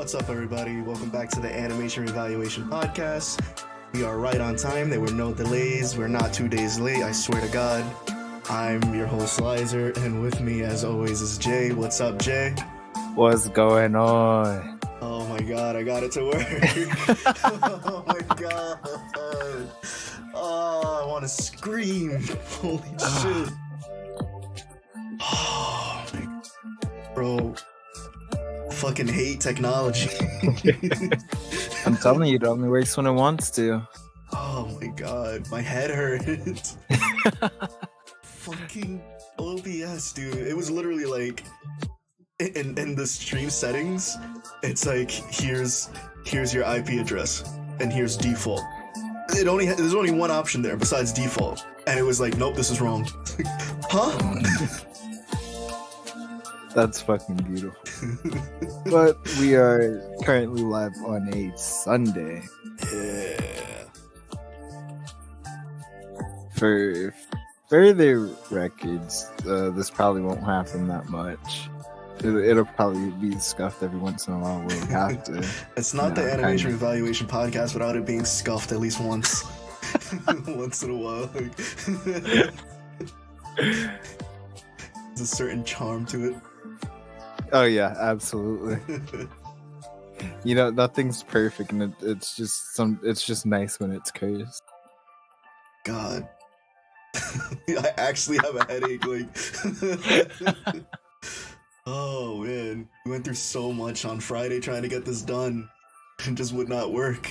What's up, everybody? Welcome back to the Animation Revaluation podcast. We are right on time. There were no delays. We're not 2 days late, I swear to God. I'm your host, Lizer, and with me, as always, is Jay. What's up, Jay? What's going on? Oh my God, I got it to work. Oh my God. Oh, I want to scream. Holy shit. Oh my God. Bro, I fucking hate technology. I'm telling you, it only works when it wants to. Oh my God, my head hurts. Fucking OBS, dude. It was literally like in the stream settings, it's like here's your IP address and here's default. There's only one option there besides default, and it was like, nope, this is wrong. Huh? That's fucking beautiful. But we are currently live on a Sunday. Yeah. For further records, this probably won't happen that much. It'll probably be scuffed every once in a while where we have to. It's not the Animation Revaluation podcast without it being scuffed at least once. Once in a while. There's a certain charm to it. Oh yeah, absolutely. You know, nothing's perfect, and it's just nice when it's cursed. God. I actually have a headache, like. Oh man, we went through so much on Friday trying to get this done. It just would not work.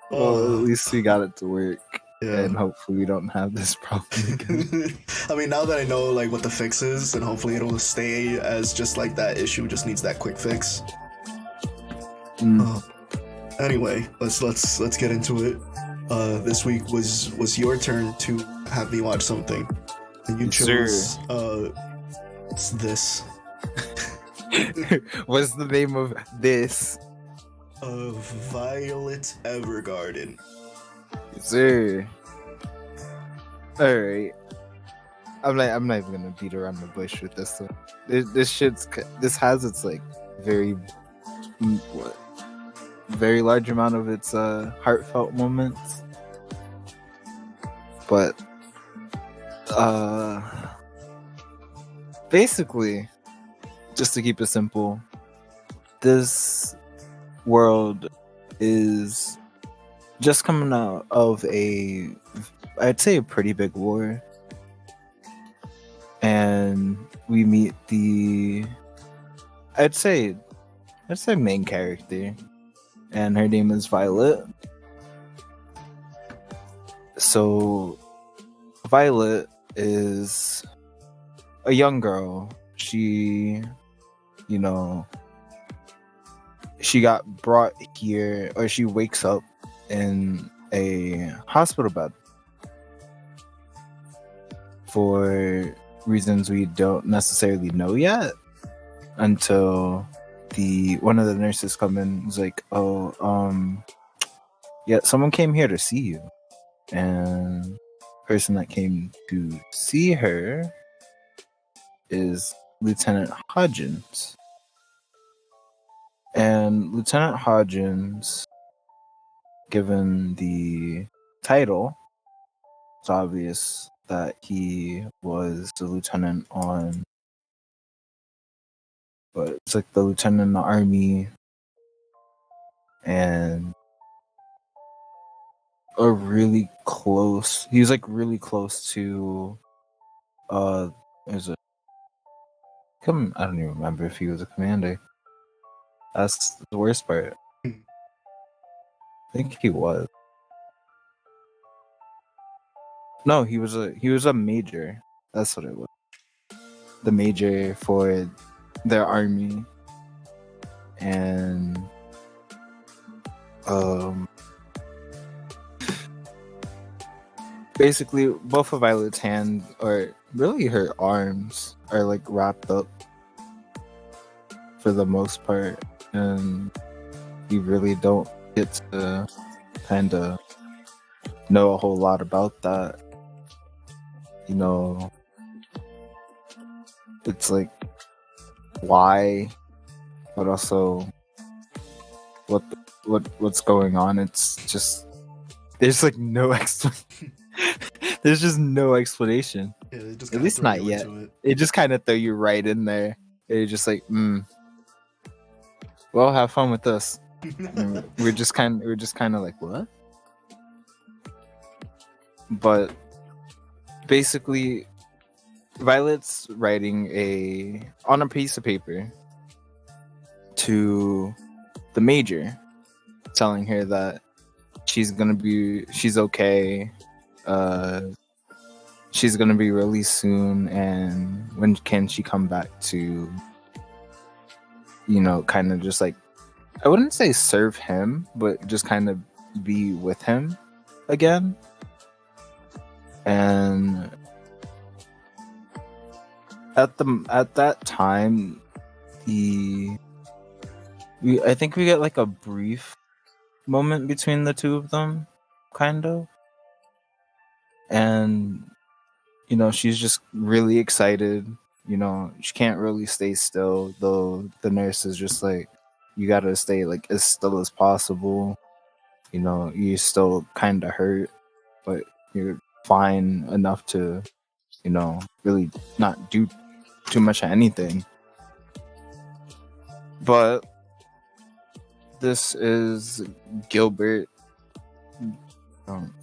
Well, at least we got it to work. Yeah. And hopefully we don't have this problem again. I mean, now that I know like what the fix is, and hopefully it'll stay as just like that issue just needs that quick fix. Anyway, let's get into it. This week was your turn to have me watch something, and you chose it's this. What's the name of this? Violet Evergarden. Sir. Alright. I'm not even gonna beat around the bush with this one. This has its like very large amount of its heartfelt moments. But basically, just to keep it simple, this world is just coming out of I'd say a pretty big war. And we meet I'd say main character. And her name is Violet. So Violet is a young girl. She got brought here, or she wakes up in a hospital bed for reasons we don't necessarily know yet, until one of the nurses come in and is like, yeah, someone came here to see you. And the person that came to see her is Lieutenant Hodgins. And Lieutenant Hodgins, given the title, it's obvious that he was the lieutenant it's like the lieutenant in the army, and he was like really close to I don't even remember if he was a commander. That's the worst part. I think he was. No, he was a major. That's what it was. The major for their army. And basically both of Violet's hands, or really her arms, are like wrapped up for the most part, and you really don't get to kind of know a whole lot about that. It's like, why but also what's going on. It's just there's like no there's just no explanation. Yeah, they just At kind of least throw not you yet. into it. It just kind of throw you right in there. It's just like, well, have fun with this. And we're just kind of like, what? But basically, Violet's writing on a piece of paper to the major, telling her that she's okay. She's gonna be released soon, and when can she come back to, kind of just like, I wouldn't say serve him, but just kind of be with him again. And at that time, I think we get like a brief moment between the two of them, kind of. And she's just really excited. She can't really stay still, though the nurse is just like, you gotta stay like as still as possible. You're still kind of hurt, but you're fine enough to, really not do too much of anything. But this is Gilbert. Can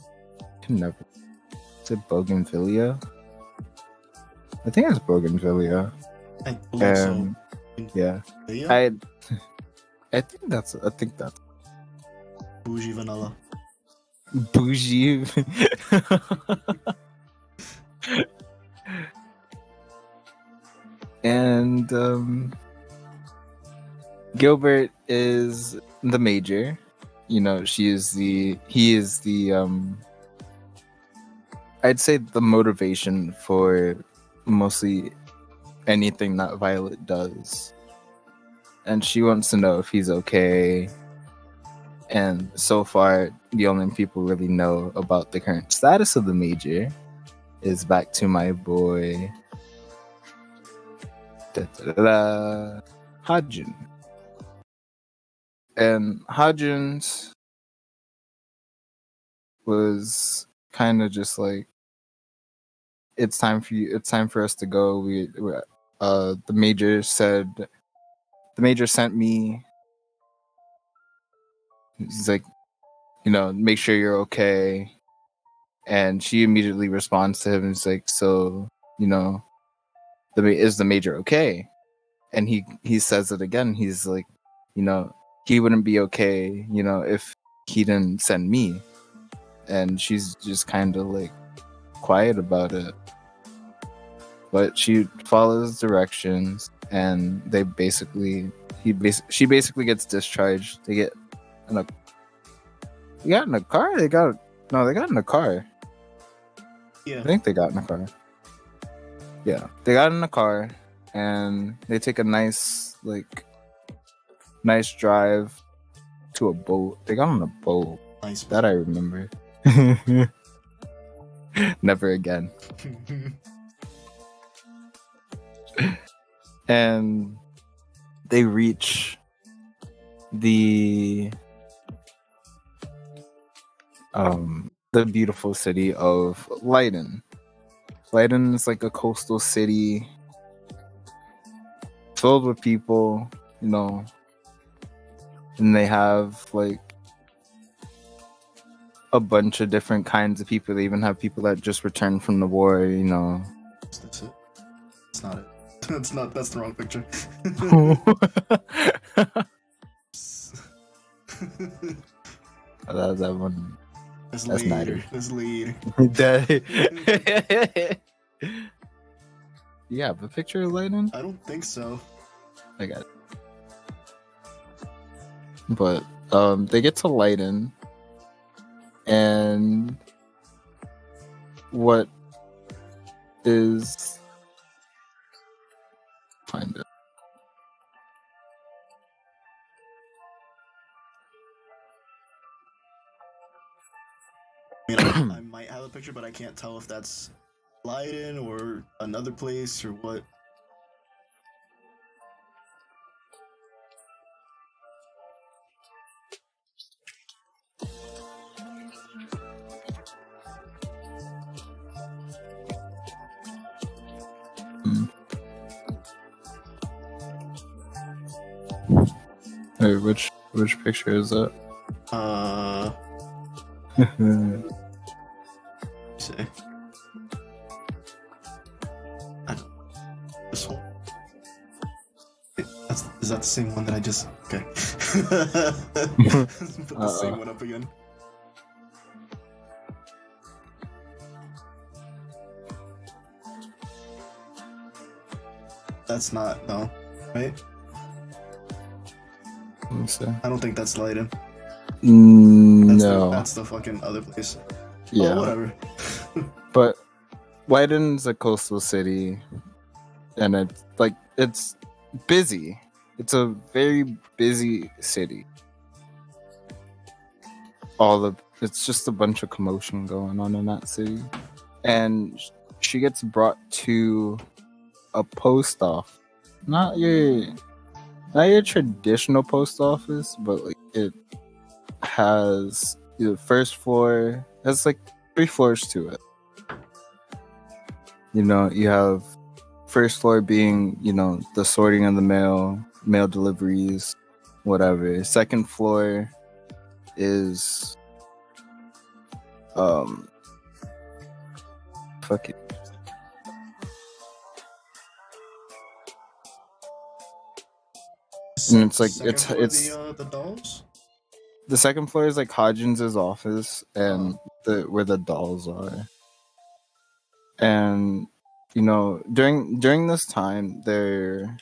never. Is it Bougainvillea? I think it's Bougainvillea. I believe so. Yeah. Yeah? I think that's Bougie vanilla. bougie. And Gilbert is the major. He is the I'd say the motivation for mostly anything that Violet does. And she wants to know if he's okay. And so far, the only people really know about the current status of the major is back to my boy Hajun. And Hajun's was kind of just like, it's time for us to go. The major sent me. He's like, make sure you're okay. And she immediately responds to him and is like, so, is the major okay? And he says it again. He's like, he wouldn't be okay, if he didn't send me. And she's just kind of like quiet about it. But she follows directions, and she basically gets discharged. They got in a car. They got in a car. Yeah. I think they got in a car. Yeah, they got in a car, and they take a nice drive to a boat. They got on a boat. Nice. That I remember. Never again. And they reach the beautiful city of Leiden. Leiden is like a coastal city filled with people, and they have like a bunch of different kinds of people. They even have people that just returned from the war, That's it. That's not it. That's the wrong picture. that one. That's later. later. That's later. You have a picture of Leiden? I don't think so. I got it. But they get to Leiden, and what is find it. I mean, I might have a picture, but I can't tell if that's Leiden or another place or what. Or which picture is that? Say. This one. Is that the same one that I just? Okay. Put the same one up again. That's not right? Let me see. I don't think that's Leiden. No. That's the fucking other place. Yeah. Oh, whatever. But Leiden's a coastal city, and it's busy. It's a very busy city. It's just a bunch of commotion going on in that city, and she gets brought to a post office. Not your traditional post office, but like it has the first floor. Has like 3 floors to it. You know, you have first floor being, the sorting of the mail deliveries, whatever. Second floor is fuck it. And it's like it's the dolls. The second floor is like Hodgins' office and where the dolls are. And during this time there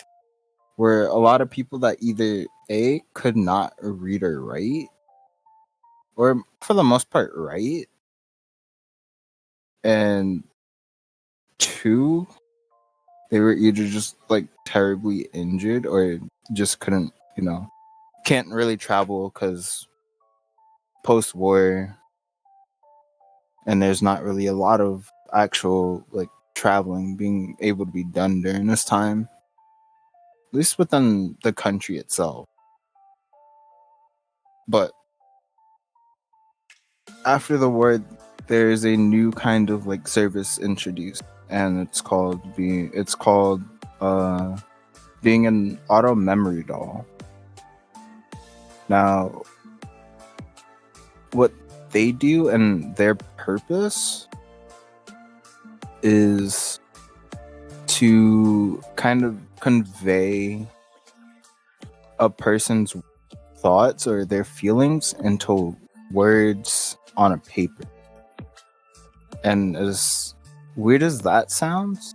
were a lot of people that either A, could not read or write, or for the most part write, and 2, they were either just like terribly injured or just couldn't, can't really travel because post-war, and there's not really a lot of actual like traveling being able to be done during this time, at least within the country itself. But after the war, there is a new kind of like service introduced, and it's called being an auto memory doll. Now, what they do and their purpose is to kind of convey a person's thoughts or their feelings into words on a paper. And as weird as that sounds,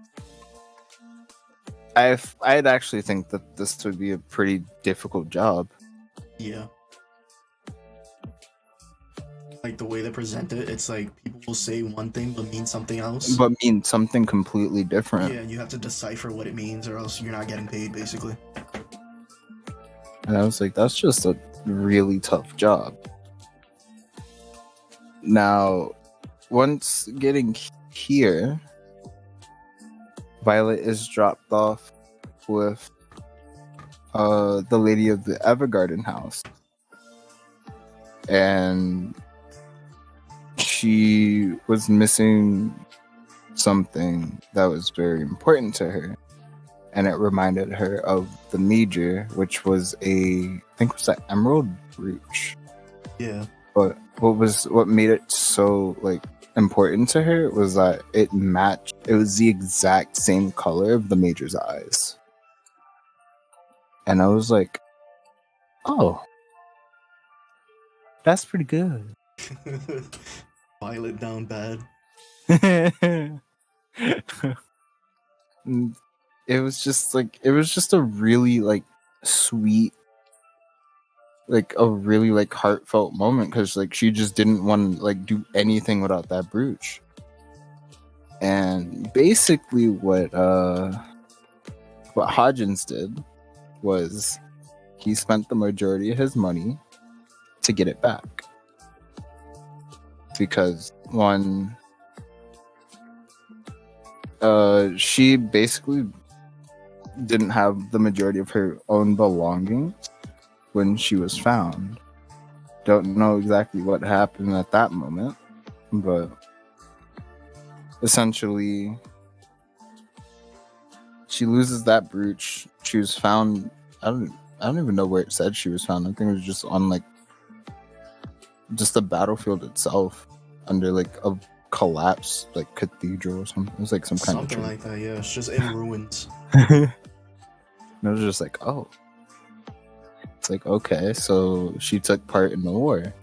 I'd actually think that this would be a pretty difficult job. Yeah. Like the way they present it, it's like people will say one thing but mean something else. But mean something completely different. Yeah, and you have to decipher what it means or else you're not getting paid, basically. And I was like, that's just a really tough job. Now, once getting here, Violet is dropped off with the lady of the Evergarden house. And she was missing something that was very important to her. And it reminded her of the major, which was I think it was an emerald brooch. Yeah. But what made it so like important to her was that it was the exact same color of the major's eyes. And I was like, oh, that's pretty good. Violet down bad. It was just a really like sweet, like a really like heartfelt moment, because like she just didn't want to like do anything without that brooch. And basically what Hodgins did was he spent the majority of his money to get it back, because one, she basically didn't have the majority of her own belongings when she was found. Don't know exactly what happened at that moment, but essentially she loses that brooch. She was found, I don't even know where it said she was found. I think it was just on like just the battlefield itself, under like a collapsed like cathedral or something. It was like some kind of Something like that, yeah. It's just in ruins. and I was just like, oh, it's like, okay, so she took part in the war,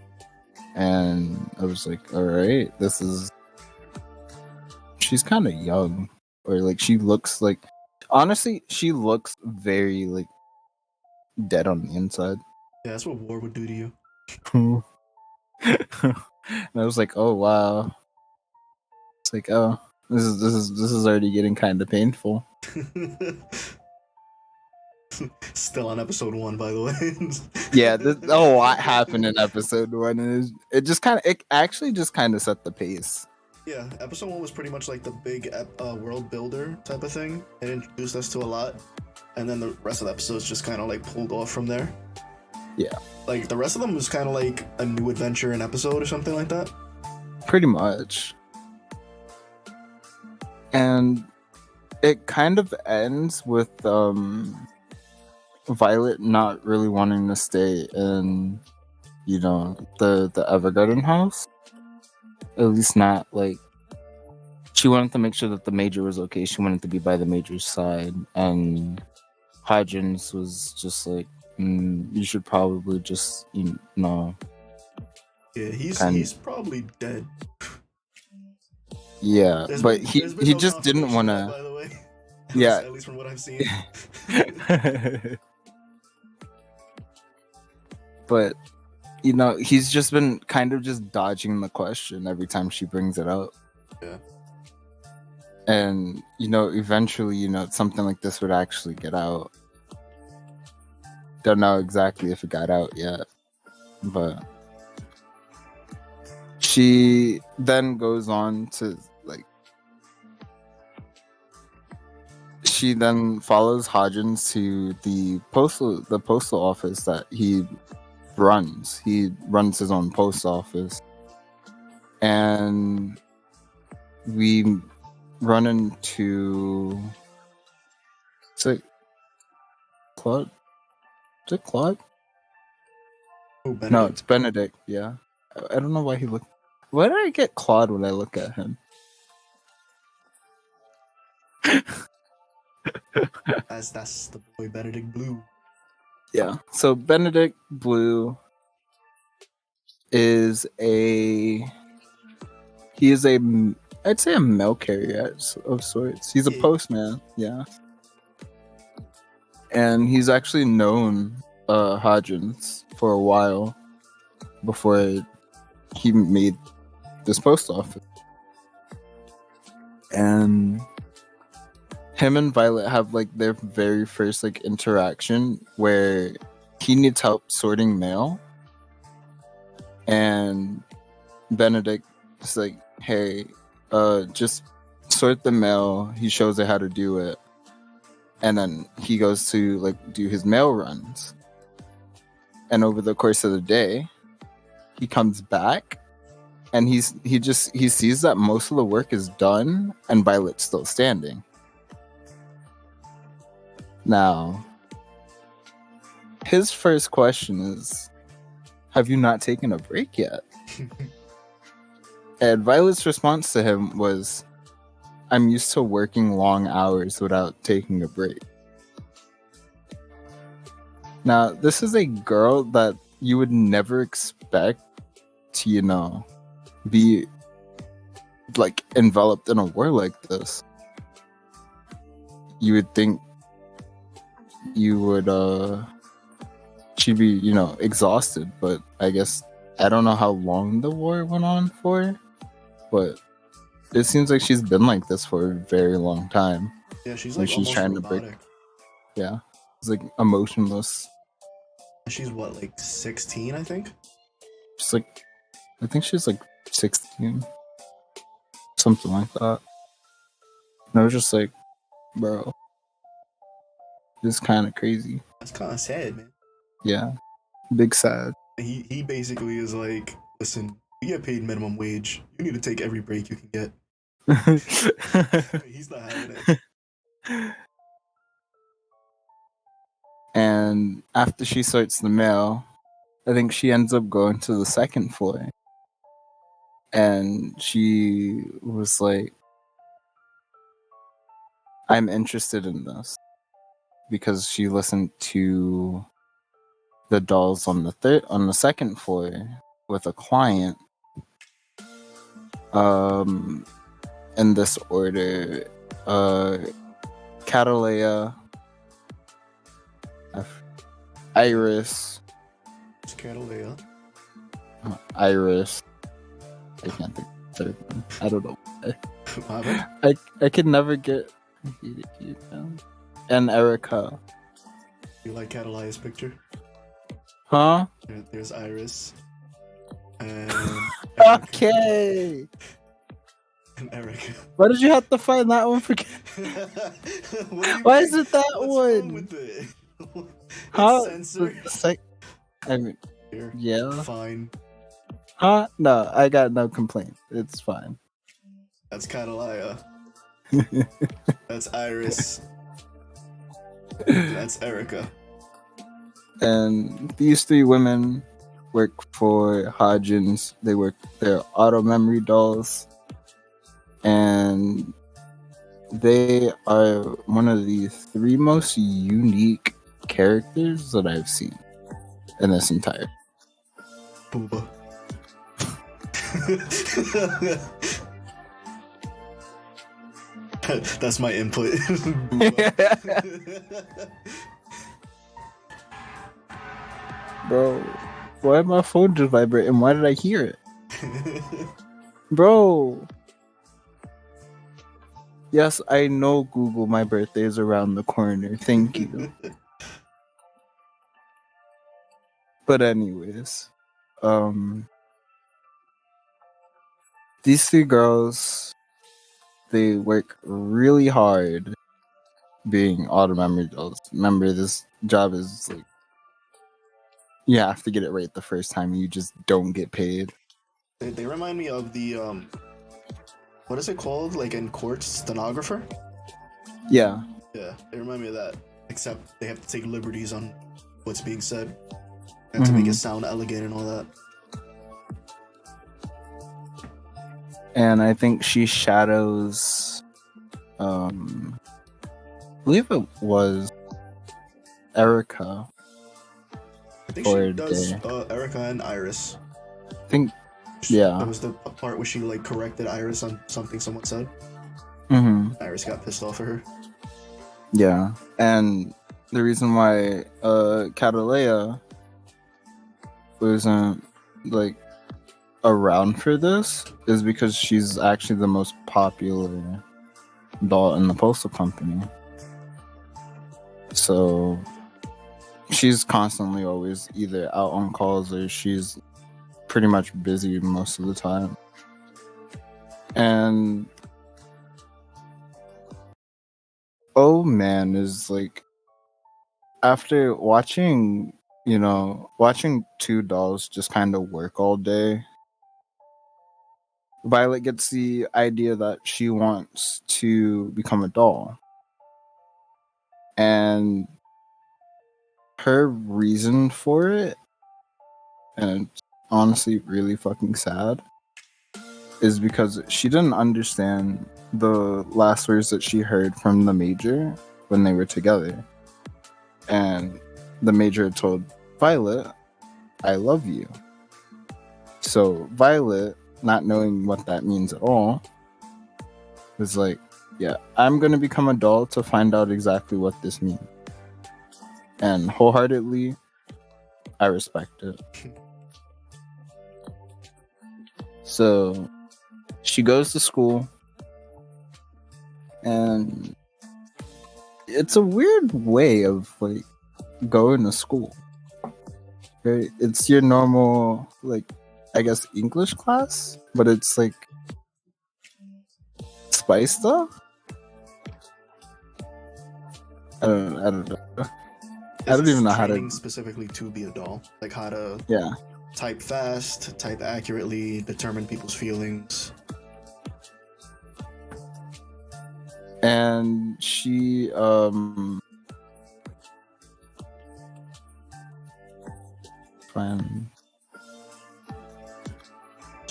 and I was like, all right, she's kind of young, or like she looks like, honestly, she looks very like dead on the inside. Yeah, that's what war would do to you. And I was like, oh wow, it's like, oh, this is already getting kind of painful. Still on episode 1, by the way. Yeah, a lot happened in episode 1, and it actually just kind of set the pace. Yeah, episode 1 was pretty much like the big world builder type of thing. It introduced us to a lot, and then the rest of the episodes just kind of like pulled off from there. Yeah, like the rest of them was kind of like a new adventure an episode or something like that. pretty much. And it kind of ends with Violet not really wanting to stay in, you know, the Evergarden house. At least not like, she wanted to make sure that the Major was okay. She wanted to be by the Major's side, and Hodgins was just like, you should probably just, you know. Yeah, he's probably dead. Yeah, but he no just didn't want to. By the way, Yeah, at least from what I've seen. But you know, he's just been kind of just dodging the question every time she brings it up. Yeah. And you know, eventually, you know, something like this would actually get out. Don't know exactly if it got out yet, but she then goes on to like, she then follows Hodgins to the postal office that he runs. He runs his own post office, and we run into, it's like Claude. Is it Claude? Oh, No, it's Benedict. Yeah, I don't know why he looked. Why did I get Claude when I look at him? That's the boy Benedict Blue. Yeah. So Benedict Blue is I'd say a mail carrier of sorts. He's a postman. Yeah. And he's actually known Hodgins for a while before he made this post office. And him and Violet have like their very first like interaction where he needs help sorting mail, and Benedict is like, hey, just sort the mail. He shows her how to do it, and then he goes to like do his mail runs, and over the course of the day he comes back and he sees that most of the work is done and Violet's still standing. Now, his first question is, have you not taken a break yet? And Violet's response to him was, I'm used to working long hours without taking a break. Now, this is a girl that you would never expect to, you know, be like enveloped in a war like this. You would think she'd be, you know, exhausted, but I guess, I don't know how long the war went on for, but it seems like she's been like this for a very long time. Yeah, she's like almost trying robotic. To break. Yeah, it's like emotionless. She's what, like 16, I think? She's like, I think she's like 16, something like that. And I was just like, bro, this is kind of crazy. That's kind of sad, man. Yeah, big sad. He basically is like, listen, you get paid minimum wage. You need to take every break you can get. He's not having it. And after she sorts the mail, I think she ends up going to the second floor. And she was like, I'm interested in this. Because she listened to the dolls on the second floor with a client. In this order, Catalea, Iris, It's Catalea. Iris. I can't think of the third one. I don't know why. What? I could never get and Erica. You like Catalea's picture? Huh? There's Iris. And Erica. Okay. And Erica. Why did you have to find that one for? Why is it that What's one? wrong with it? Huh? Censored. I mean, Here. yeah. Fine. Huh? No, I got no complaint. It's fine. That's Catalea. That's Iris. That's Erica. And these three women work for Hodgins. They're auto memory dolls. And they are one of the three most unique characters that I've seen in this entire. Booba. That's my input. Bro, why my phone just vibrating? Why did I hear it? Bro. Yes, I know, Google, my birthday is around the corner. Thank you. But anyways, these three girls, they work really hard being auto memory dolls. Remember, this job is like, you have to get it right the first time. You just don't get paid. They remind me of the what is it called? Like in courts, stenographer? Yeah. Yeah, they remind me of that. Except they have to take liberties on what's being said. And to make it sound elegant and all that. And I think she shadows I believe it was Erica. I think she does Erica and Iris. I think, yeah. That was the part where she like corrected Iris on something someone said. Iris got pissed off at her. Yeah, and the reason why Catalea wasn't like around for this is because she's actually the most popular doll in the postal company. So she's constantly always either out on calls or she's pretty much busy most of the time. And oh man, is like after watching two dolls just kind of work all day, Violet gets the idea that she wants to become a doll. And her reason for it, and it's honestly really fucking sad, is because she didn't understand the last words that she heard from the Major when they were together. And the Major told Violet, I love you. So Violet, not knowing what that means at all, was like, yeah, I'm gonna become a doll to find out exactly what this means. And wholeheartedly, I respect it. So she goes to school, and it's a weird way of like going to school. Right? It's your normal, like, I guess English class, but it's like spiced up. I don't know. I don't even know how to specifically to be a doll, like how to yeah type fast, type accurately, determine people's feelings. And she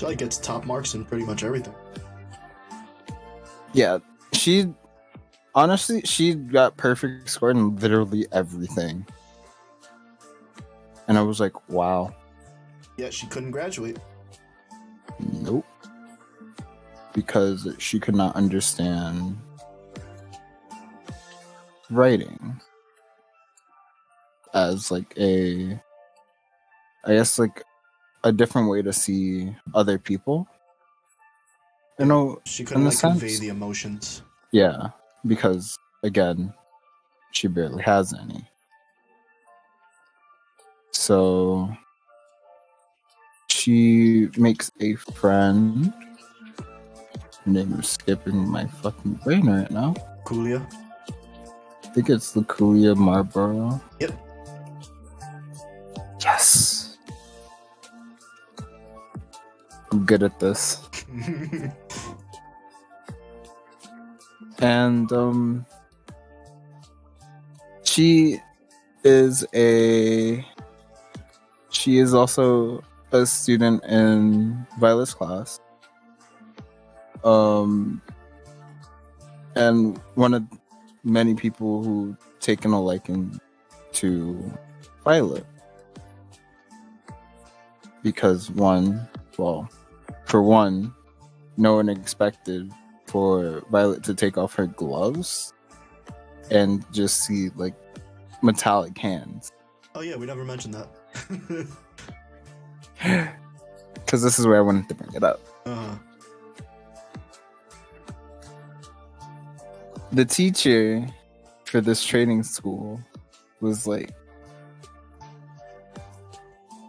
She like gets top marks in pretty much everything. Yeah, she got perfect score in literally everything. And I was like, wow. Yeah, she couldn't graduate. Nope. Because she could not understand writing as like I guess like a different way to see other people. You know, She in couldn't a like convey sense. the emotions. Yeah, because again, she barely has any. So she makes a friend. Her name is skipping my fucking brain right now. Kulia. I think it's Luculia Marlborough. Yep. Yes. I'm good at this. And she is also a student in Violet's class. And one of many people who taken a liking to Violet. Because for one, no one expected for Violet to take off her gloves and just see like metallic hands. Oh yeah, we never mentioned that. Because this is where I wanted to bring it up. The teacher for this training school was like,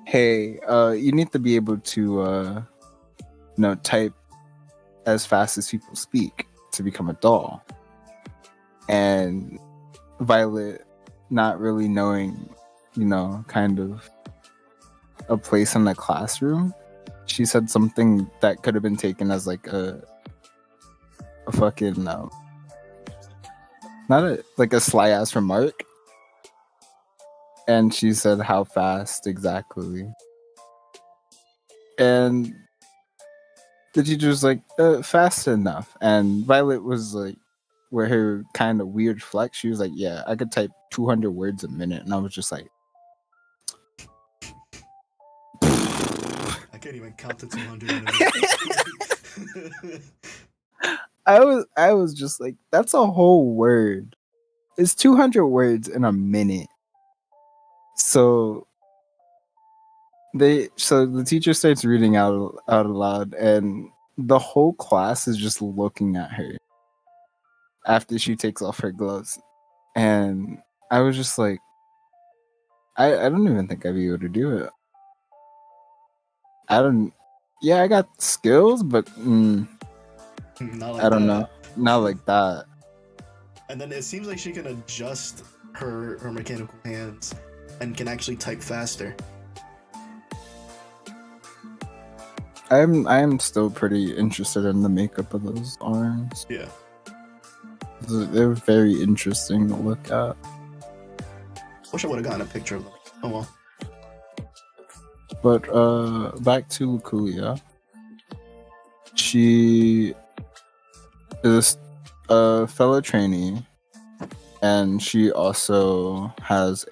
hey, you need to be able to type as fast as people speak to become a doll. And Violet, not really knowing, kind of a place in the classroom, she said something that could have been taken as like a fucking not a sly ass remark. And she said how fast exactly. And the teacher was like, fast enough. And Violet was like, where her kind of weird flex, she was like, yeah, I could type 200 words a minute. And I was just like, I can't even count to 200 in a minute. I was just like, that's a whole word. It's 200 words in a minute. So the teacher starts reading out aloud, and the whole class is just looking at her after she takes off her gloves. And I was just like, I don't even think I'd be able to do it. I got skills, but Not like I don't that. know. Not like that. And then it seems like she can adjust her mechanical hands and can actually type faster. I'm still pretty interested in the makeup of those arms. Yeah. They're very interesting to look at. Wish I would have gotten a picture of them. Oh well. But back to Luculia. She is a fellow trainee, and she also has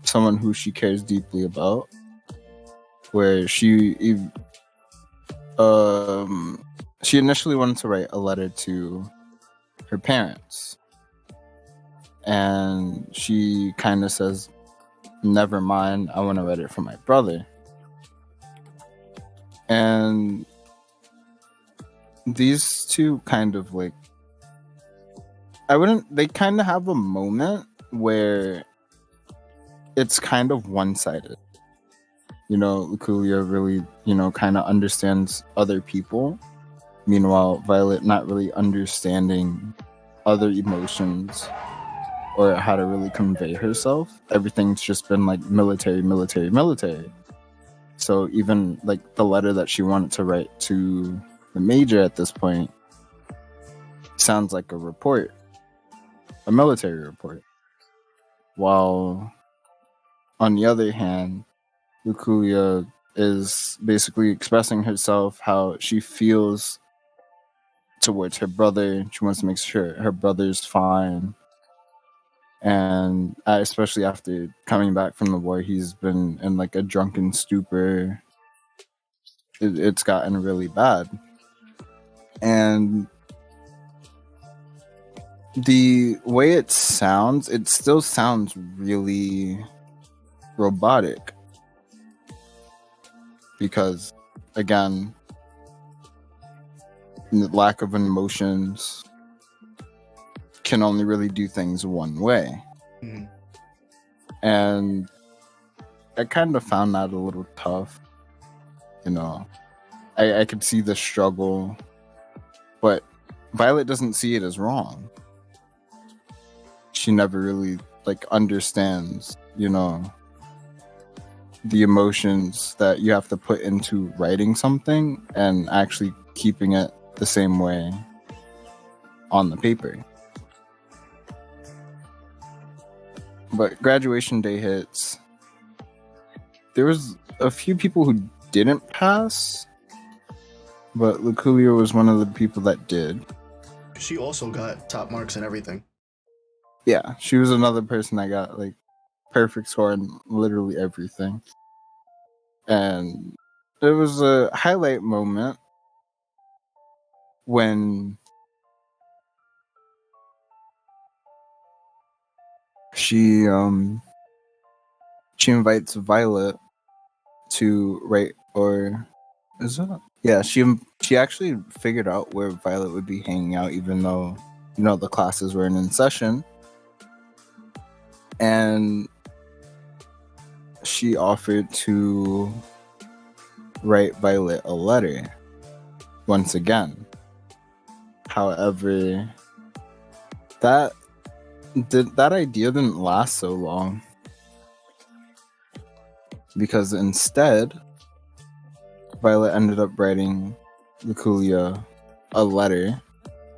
someone who she cares deeply about, where she initially wanted to write a letter to her parents, and she kind of says, never mind, I want to write it for my brother. And these two kind of like, they kind of have a moment where it's kind of one-sided. Luculia really, kind of understands other people. Meanwhile, Violet not really understanding other emotions or how to really convey herself. Everything's just been like military. So even like the letter that she wanted to write to the major at this point sounds like a military report. While on the other hand, Luculia is basically expressing herself how she feels towards her brother. She wants to make sure her brother's fine. And especially after coming back from the war, he's been in like a drunken stupor. It's gotten really bad. And the way it still sounds really robotic. Because, again, the lack of emotions can only really do things one way. Mm. And I kind of found that a little tough. You know, I could see the struggle, but Violet doesn't see it as wrong. She never really like understands, you know, the emotions that you have to put into writing something and actually keeping it the same way on the paper. But graduation day hits. There was a few people who didn't pass, but Luculia was one of the people that did. She also got top marks and everything. Yeah, she was another person that got like perfect score in literally everything. And there was a highlight moment when she invites Violet to write, or is that? Yeah, she actually figured out where Violet would be hanging out, even though, you know, the classes weren't in session. And she offered to write Violet a letter once again. However, that idea didn't last so long, because instead Violet ended up writing Luculia a letter,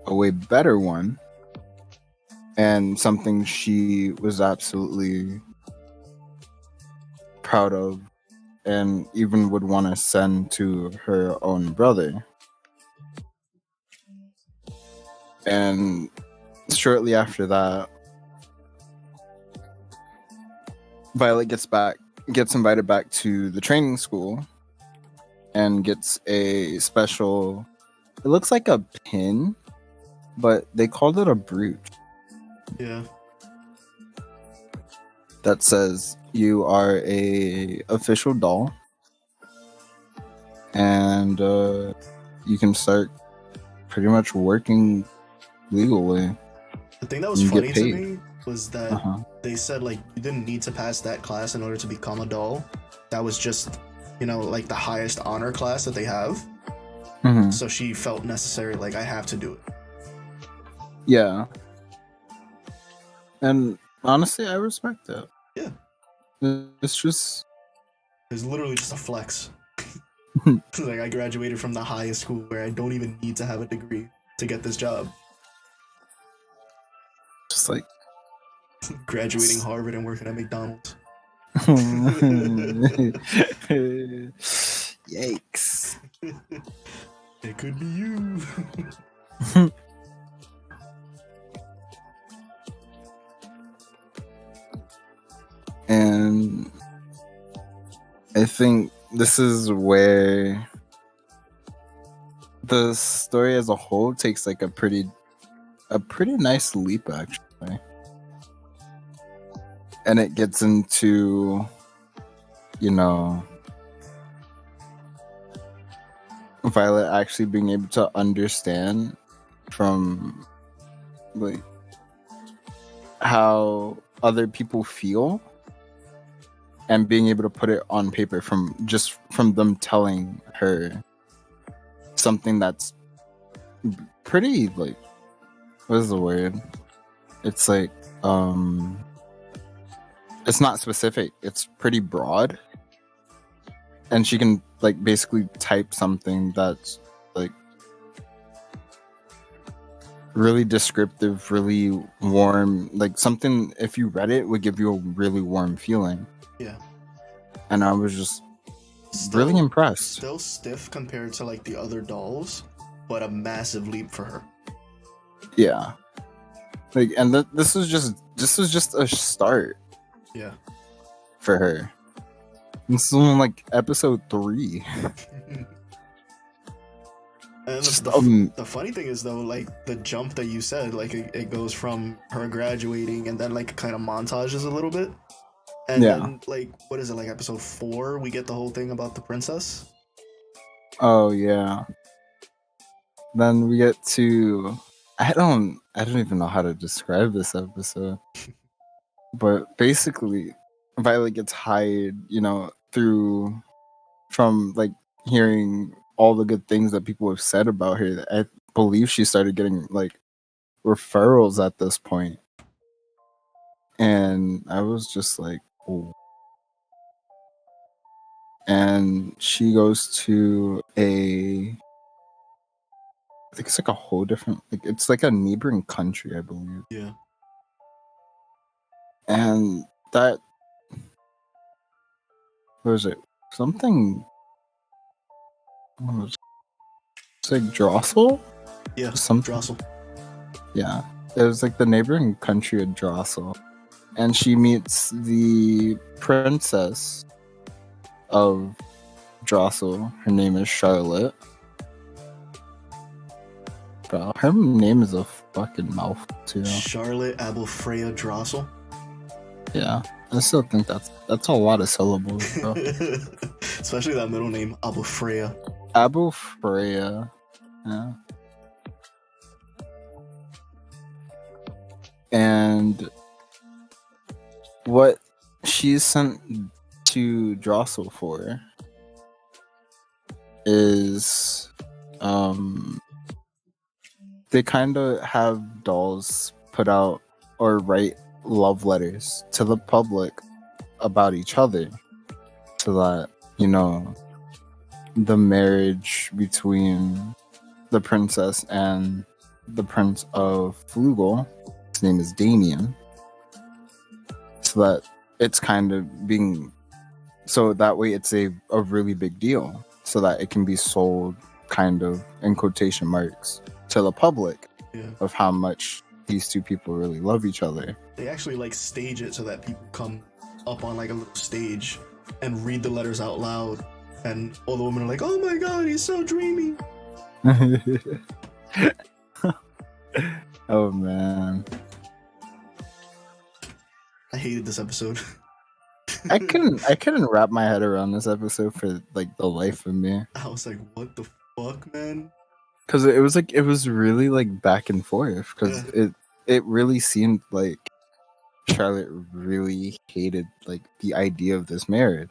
a way better one, and something she was absolutely proud of and even would want to send to her own brother. And shortly after that, Violet gets invited back to the training school and gets a special, it looks like a pin, but they called it a brooch. Yeah. That says you are a official doll, and you can start pretty much working legally. The thing that was You get funny to paid. me was that they said like you didn't need to pass that class in order to become a doll. That was just, you know, like the highest honor class that they have. Mm-hmm. So she felt necessary, like, I have to do it. Yeah. And honestly, I respect that. Yeah. It's just... It's literally just a flex. Like, I graduated from the highest school where I don't even need to have a degree to get this job. Just like... Graduating Harvard and working at McDonald's. Yikes. It could be you. And I think this is where the story as a whole takes like a pretty nice leap, actually. And it gets into, you know, Violet actually being able to understand from like how other people feel and being able to put it on paper from them telling her something that's pretty, like, what is the word? It's like, it's not specific, it's pretty broad. And she can like basically type something that's like really descriptive, really warm, like something if you read it would give you a really warm feeling. Yeah. And I was just really impressed. Still stiff compared to like the other dolls, but a massive leap for her. Yeah, like, and this was just a start. Yeah. For her. This is only like episode 3. And Just, the funny thing is though, like the jump that you said, like it goes from her graduating and then like it kind of montages a little bit. And then like what is it, like episode 4 we get the whole thing about the princess? Oh yeah. Then we get to I don't even know how to describe this episode. But basically Violet gets hired, from like hearing all the good things that people have said about her. I believe she started getting like referrals at this point. And I was just like, oh. And she goes to I think it's like a whole different, like it's like a neighboring country, I believe. Yeah. And that, what was it? Something, it's like Drossel? Yeah, Something. Drossel. Yeah. It was like the neighboring country of Drossel. And she meets the princess of Drossel. Her name is Charlotte. Bro, her name is a fucking mouthful too. Charlotte Abelfreya Drossel. Yeah, I still think that's a lot of syllables, bro. Especially that middle name, Abelfreya. Abelfreya. Yeah. And what she's sent to Drossel for is they kind of have dolls put out or write love letters to the public about each other so that, the marriage between the princess and the prince of Flugel, his name is Damien, so that it's kind of being, so that way it's a really big deal so that it can be sold kind of in quotation marks to the public of how much these two people really love each other. They actually like stage it so that people come up on like a little stage and read the letters out loud, and all the women are like, "Oh my god, he's so dreamy." Oh man, I hated this episode. I couldn't wrap my head around this episode for like the life of me. I was like, "What the fuck, man?" Because it was really like back and forth. Because it really seemed like Charlotte really hated like the idea of this marriage.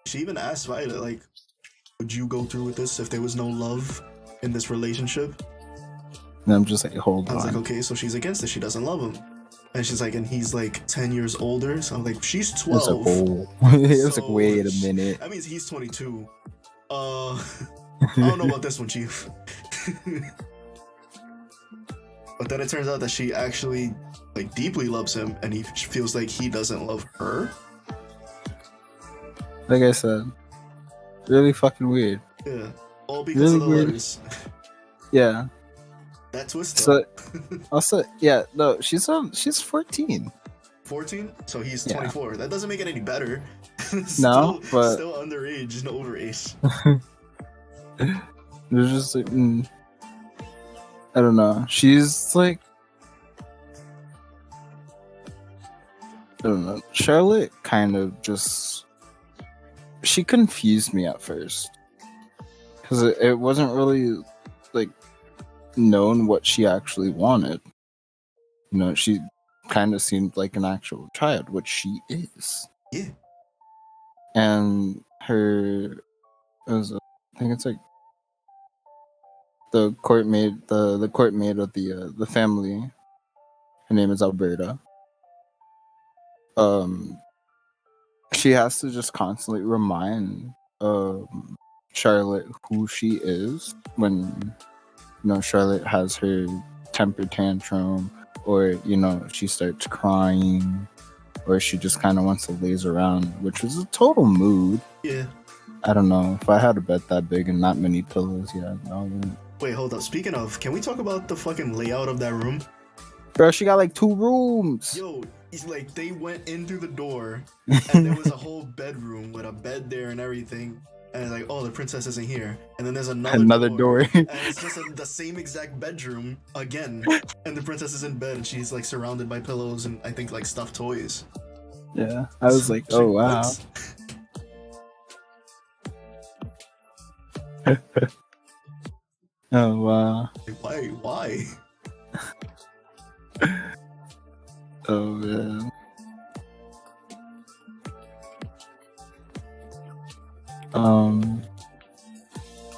She even asked Violet, like, "Would you go through with this if there was no love in this relationship?" And I'm just like, hold on. I was like, okay, so she's against it. She doesn't love him. And she's like, and he's like 10 years older. So I'm like, she's 12. It was like, wait a minute. That means he's 22. I don't know about this one, Chief. But then it turns out that she actually like deeply loves him, and he feels like he doesn't love her. Like I said, really fucking weird. Yeah, all because really of the letters. Yeah. That twist. So, also, yeah, no, she's 14. 14? So he's 24. Yeah. That doesn't make it any better. No, but still underage and overage. There's just like, I don't know. She's like, I don't know. Charlotte kind of just, she confused me at first because it wasn't really like known what she actually wanted. She kind of seemed like an actual child, which she is. Yeah. And her, I think it's like the court maid, the court maid of the family. Her name is Alberta. She has to just constantly remind Charlotte who she is when Charlotte has her temper tantrum, or she starts crying, or she just kind of wants to laze around, which was a total mood. Yeah. I don't know. If I had a bed that big and not many pillows, yeah. No. Wait, hold up. Speaking of, can we talk about the fucking layout of that room? Bro, she got like 2 rooms. Yo, it's like they went in through the door and there was a whole bedroom with a bed there and everything. And it's like, oh, the princess isn't here. And then there's another door. And it's just the same exact bedroom again. And the princess is in bed and she's like surrounded by pillows and I think like stuffed toys. Yeah, I was like, oh wow. Oh wow. Like, why? Oh man.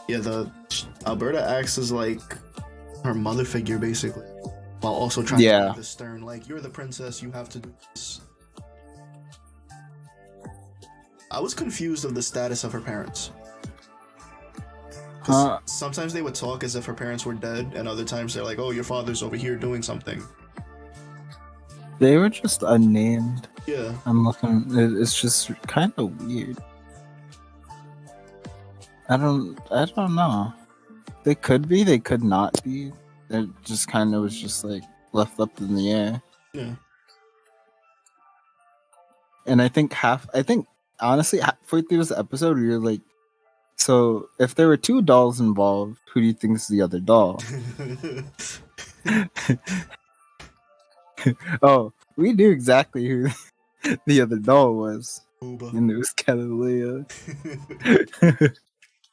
Yeah, Alberta acts as like her mother figure basically, while also trying to be the stern, like, you're the princess, you have to do this. I was confused of the status of her parents. Sometimes they would talk as if her parents were dead, and other times they're like, oh, your father's over here doing something. They were just unnamed. Yeah. I'm looking. It's just kind of weird. I don't know. They could be. They could not be. It just kind of was just like left up in the air. Yeah. And I think honestly, halfway through this episode, we were like, so if there were 2 dolls involved, who do you think is the other doll? Oh, we knew exactly who the other doll was. Booba. And it was Catalea.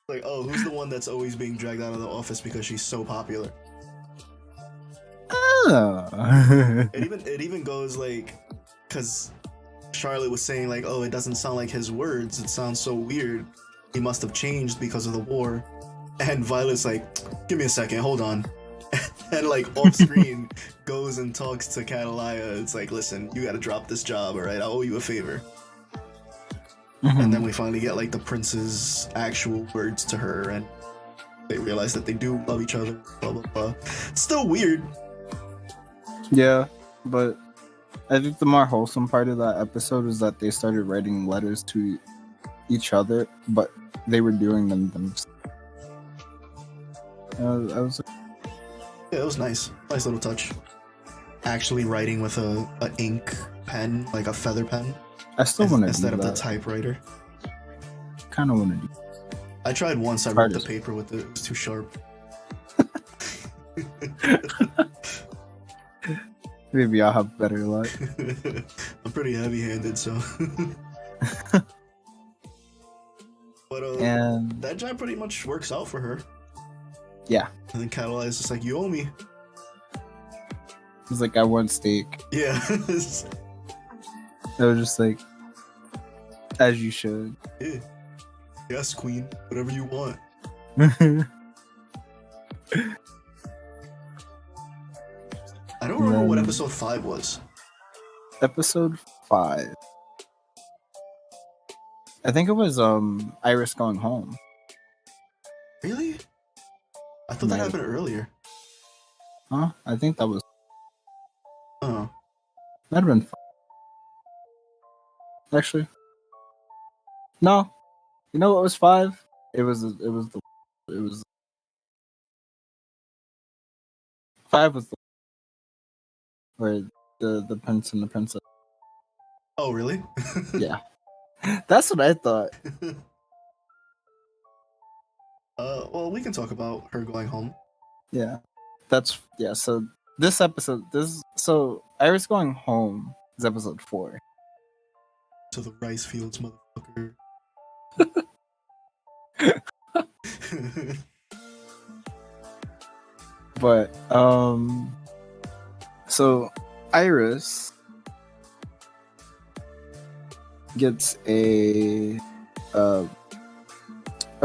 Like, oh, who's the one that's always being dragged out of the office because she's so popular? Oh. It even goes like, because Charlotte was saying like, oh, it doesn't sound like his words. It sounds so weird. He must have changed because of the war. And Violet's like, give me a second, hold on. And like off screen goes and talks to Catalaya. It's like, listen, you gotta drop this job, alright? I owe you a favor. And then we finally get like the prince's actual words to her, and they realize that they do love each other, blah blah blah. Still weird. Yeah, but I think the more wholesome part of that episode is that they started writing letters to each other, but they were doing them themselves. Yeah, it was nice. Nice little touch. Actually writing with a ink pen, like a feather pen. I still want to instead of the typewriter. Kind of want to do. I tried once. I wrote the paper with it. It was too sharp. Maybe I'll have better luck. I'm pretty heavy-handed, so. But and that job pretty much works out for her. Yeah. And then Catalina is just like, you owe me. He's like, I want steak. Yeah. I was just like, as you should. Yeah. Yes, queen. Whatever you want. I don't remember what episode 5 was. Episode 5. I think it was Iris going home. Really? I thought that happened earlier. Huh? I think that was. Oh. That'd have been fun. Actually. No. You know what was 5? It was 5 was where the prince and the princess. Oh, really? Yeah. That's what I thought. Well, we can talk about her going home. Yeah. So this episode, so Iris going home is episode 4. To the rice fields, motherfucker. But so Iris gets a I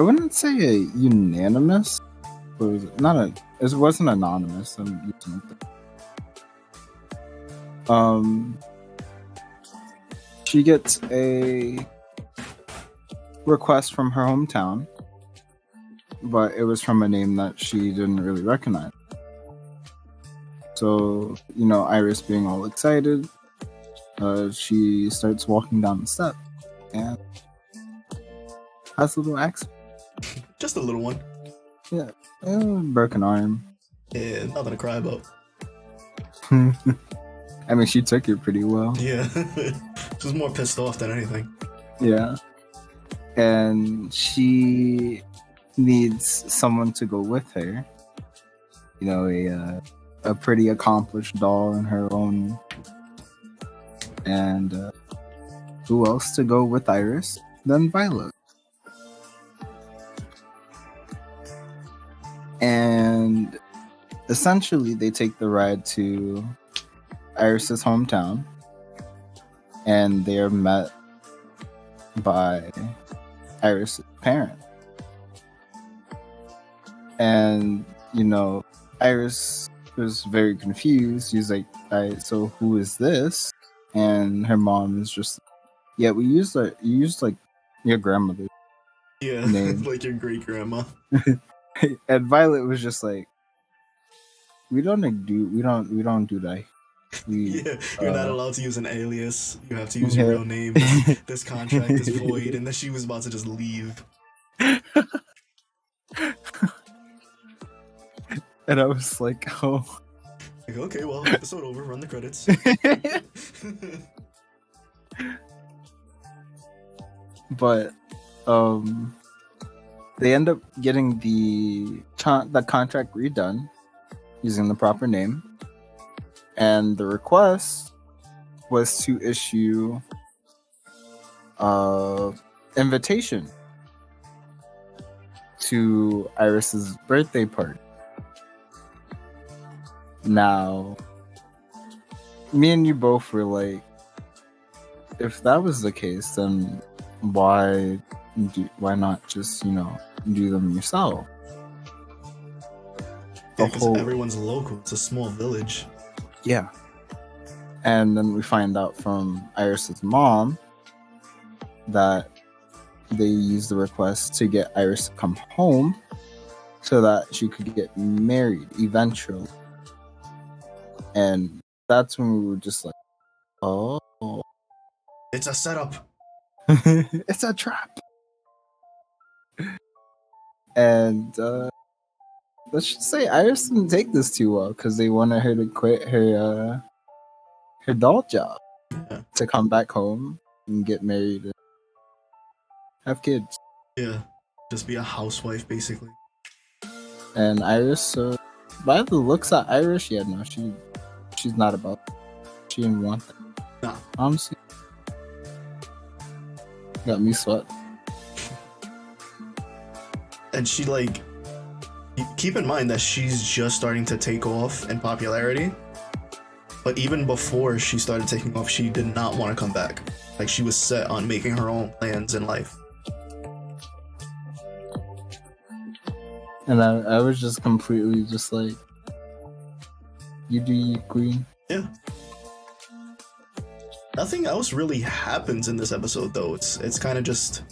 wouldn't say a unanimous, but it wasn't anonymous. I'm using it. She gets a request from her hometown, but it was from a name that she didn't really recognize. So, Iris being all excited, she starts walking down the step and has a little accident. Just a little one. Yeah, broken arm. Yeah, nothing to cry about. I mean, she took it pretty well. Yeah. She was more pissed off than anything. Yeah. And she needs someone to go with her. You know, a pretty accomplished doll in her own. And who else to go with Iris than Violet? And essentially, they take the ride to Iris's hometown, and they are met by Iris's parents. And, you know, Iris was very confused. She's like, so who is this? And her mom is just, yeah, you used like your grandmother's name. Like your great grandma. And Violet was just like, we don't do that. You're not allowed to use an alias. You have to use your real name. This contract is void, and then she was about to just leave. And I was like, oh. Like, okay, well, episode over. Run the credits. But they end up getting the contract redone using the proper name, and the request was to issue invitation to Iris's birthday party. Now, me and you both were like, if that was the case, then why not just, do them yourself? Because everyone's local. It's a small village. Yeah. And then we find out from Iris's mom that they used the request to get Iris to come home so that she could get married eventually. And that's when we were just like, oh. It's a setup. It's a trap. And let's just say Iris didn't take this too well because they wanted her to quit her doll job to come back home and get married and have kids. Yeah, just be a housewife basically. And Iris, by the looks at Iris, yeah, no, she's not about that. She didn't want that. Nah. Honestly, got me sweat. And she, like, keep in mind that she's just starting to take off in popularity. But even before she started taking off, she did not want to come back. Like, she was set on making her own plans in life. And I was just completely just like, you do you, queen. Yeah. Nothing else really happens in this episode, though. It's kind of just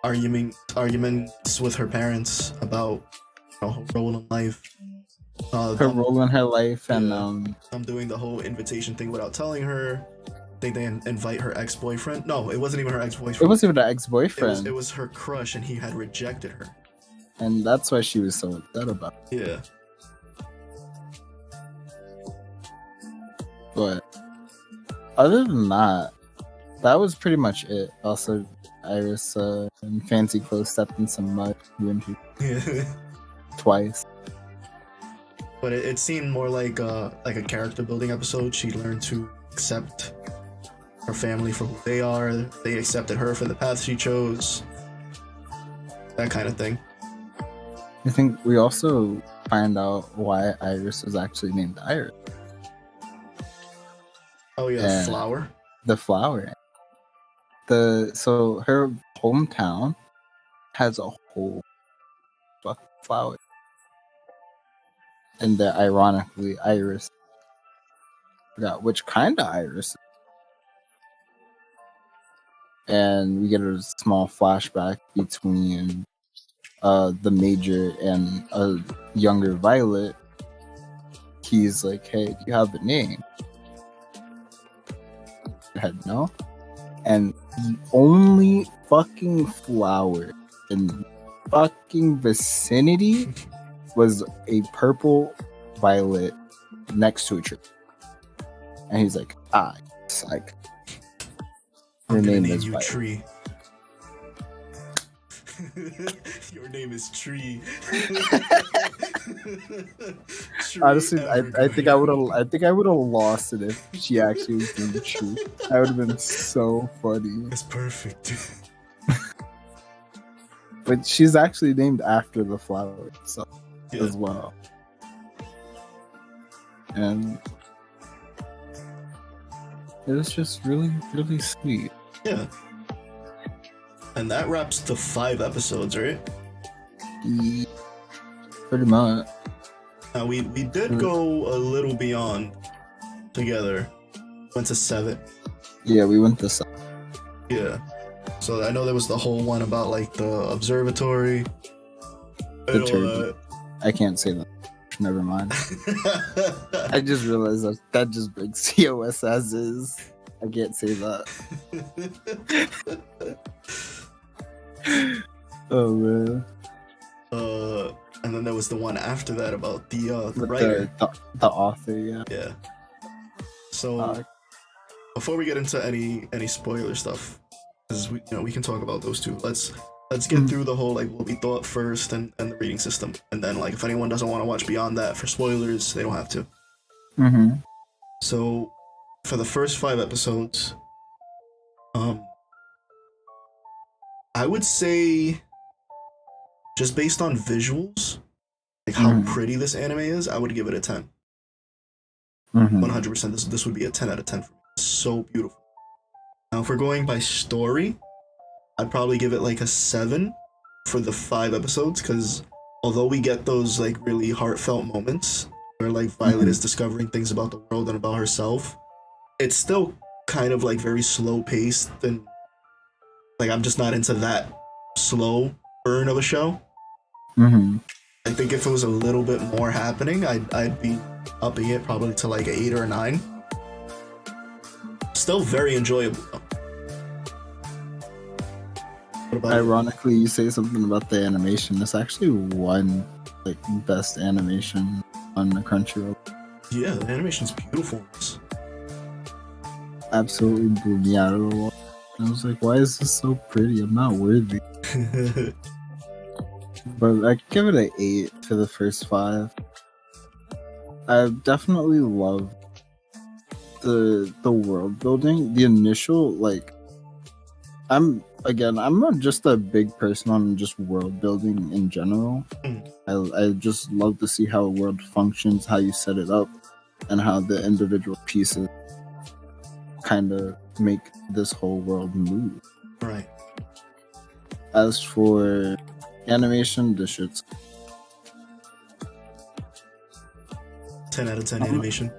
arguments with her parents about her role in life. Her role in her life, and I'm doing the whole invitation thing without telling her. I think they invite her ex-boyfriend. No, it wasn't even her ex-boyfriend. It wasn't even her ex-boyfriend. It was her crush, and he had rejected her. And that's why she was so upset about it. Yeah. But other than that, that was pretty much it. Also, Iris in fancy clothes stepped in some mud twice. But it seemed more like a character building episode. She learned to accept her family for who they are. They accepted her for the path she chose. That kind of thing. I think we also find out why Iris was actually named Iris. Oh yeah, the flower. The flower. So her hometown has a whole fucking flower. And they're ironically iris. Forgot which kind of iris. And we get a small flashback between the major and a younger Violet. He's like, hey, do you have a name? head, no? And the only fucking flower in the fucking vicinity was a purple violet next to a tree. And he's like, it's like, I'm your gonna name name is you Violet. Tree. Your name is Tree. Tree Honestly, I think I Evergarden. would have lost it if she actually was named Tree. That would have been so funny. That's perfect. But she's actually named after the flower itself Yeah. as well. And it was just really, really sweet. Yeah. And that wraps the 5 episodes, right? Yeah, pretty much. Now we did go a little beyond together. Went to 7. Yeah, we went this. Yeah. So I know there was the whole one about like the observatory. The turkey. I can't say that. Never mind. I just realized that just breaks COS as is. I can't say that. Oh man. And then there was the one after that about the With writer. the author, yeah. Yeah. So before we get into any spoiler stuff, because we can talk about those too. Let's get through the whole like what we thought first and the reading system, and then like if anyone doesn't want to watch beyond that for spoilers, they don't have to. Mm-hmm. So for the first 5 episodes, I would say just based on visuals, like how pretty this anime is, I would give it a 10. 100%. This would be a 10 out of 10 for me. It's so beautiful. Now, if we're going by story, I'd probably give it like a 7 for the 5 episodes, because although we get those like really heartfelt moments where like Violet is discovering things about the world and about herself, it's still kind of like very slow paced, and like I'm just not into that slow burn of a show. I think if it was a little bit more happening, I'd be upping it probably to like an 8 or a 9. Still very enjoyable though. Ironically, you say something about the animation. It's actually won like best animation on the Crunchyroll. Yeah, the animation's beautiful. Absolutely blew me out of the wall. I was like, why is this so pretty? I'm not worthy. But I give it an 8 for the first 5. I definitely love the world building. The initial like, I'm not just a big person on just world building in general. I just love to see how a world functions, how you set it up, and how the individual pieces kind of make this whole world move. Right. As for animation, this shit's 10 out of 10 animation.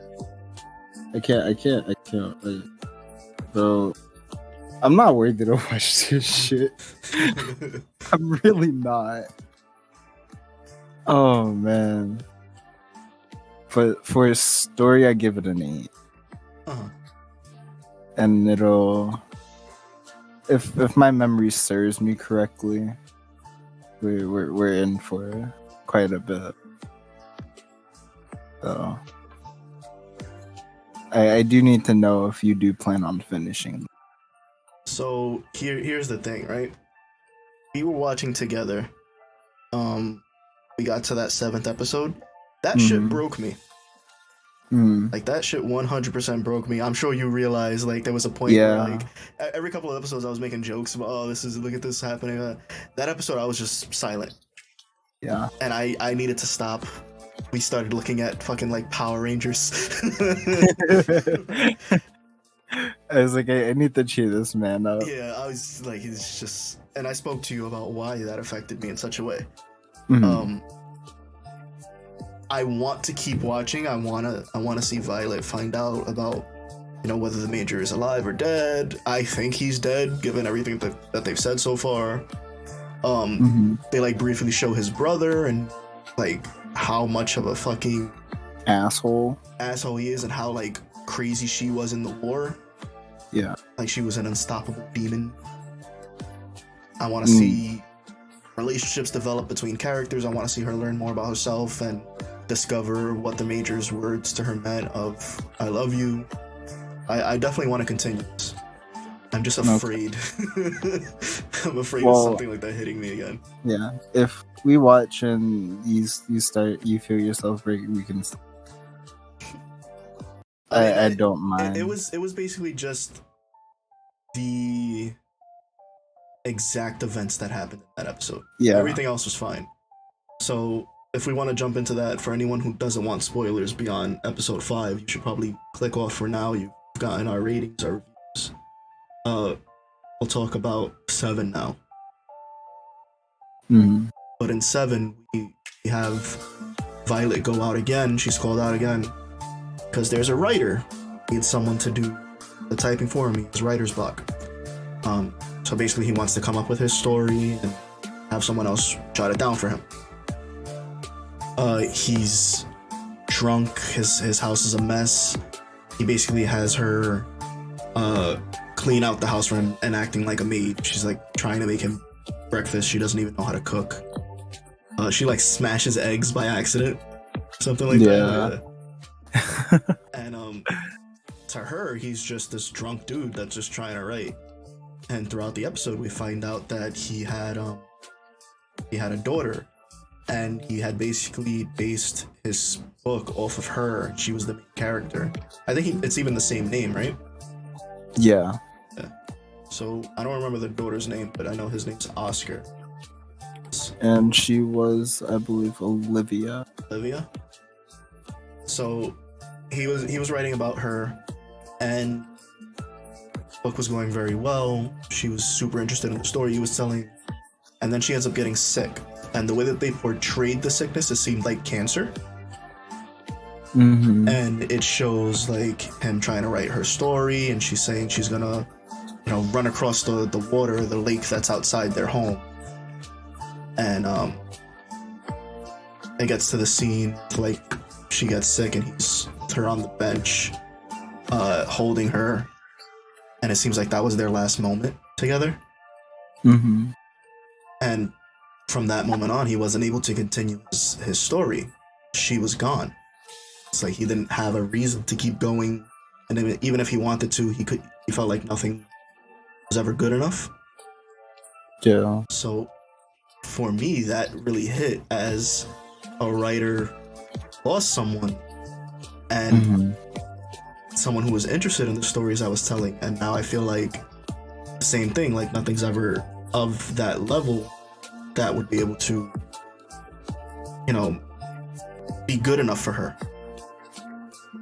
I can't. Bro, I'm not worthy to watch this shit. I'm really not. Oh man. For a story, I give it an 8. And it'll, if my memory serves me correctly, we're in for quite a bit. So I do need to know if you do plan on finishing. So here's the thing, right? We were watching together. We got to that 7th episode. That shit broke me. Like that shit 100% broke me. I'm sure you realize like there was a point where like every couple of episodes I was making jokes about, oh, look at this happening. That episode I was just silent. Yeah. And I needed to stop. We started looking at fucking like Power Rangers. I was like, I need to cheer this man up. Yeah, I was like, he's just, and I spoke to you about why that affected me in such a way. I want to keep watching. I wanna see Violet find out about, whether the Major is alive or dead. I think he's dead, given everything that they've said so far. They like briefly show his brother and like how much of a fucking asshole he is, and how like crazy she was in the war. Yeah. like she was an unstoppable demon. I want to Mm. see relationships develop between characters. I want to see her learn more about herself and discover what the Major's words to her meant of "I love you." I definitely want to continue this. I'm just afraid. I'm afraid of something like that hitting me again. Yeah. If we watch and you feel yourself break, we can. I don't mind. It was basically just the exact events that happened in that episode. Yeah. Everything else was fine. So if we want to jump into that, for anyone who doesn't want spoilers beyond episode 5, you should probably click off for now. You've gotten our ratings, our reviews. We'll talk about 7 now. Mm-hmm. But in 7, we have Violet go out again. She's called out again because there's a writer. He needs someone to do the typing for him. He has writer's block. So basically, he wants to come up with his story and have someone else jot it down for him. He's drunk. His house is a mess. He basically has her clean out the house for him and acting like a maid. She's like trying to make him breakfast. She doesn't even know how to cook. She like smashes eggs by accident, something like that. And to her, he's just this drunk dude that's just trying to write. And throughout the episode, we find out that he had a daughter, and he had basically based his book off of her. She was the main character. I think it's even the same name, right? Yeah. So I don't remember the daughter's name, but I know his name's Oscar. And she was, I believe, Olivia. So he was writing about her, and the book was going very well. She was super interested in the story he was telling, and then she ends up getting sick. And the way that they portrayed the sickness, it seemed like cancer. Mm-hmm. And it shows like him trying to write her story, and she's saying she's gonna, run across the water, the lake that's outside their home. And it gets to the scene like she gets sick, and he's her on the bench, holding her, and it seems like that was their last moment together. Mm-hmm. And from that moment on, he wasn't able to continue his story. She was gone. It's like he didn't have a reason to keep going, and even if he wanted to, he felt like nothing was ever good enough. Yeah. So for me, that really hit as a writer lost someone, and someone who was interested in the stories I was telling, and now I feel like the same thing, like nothing's ever of that level that would be able to, be good enough for her.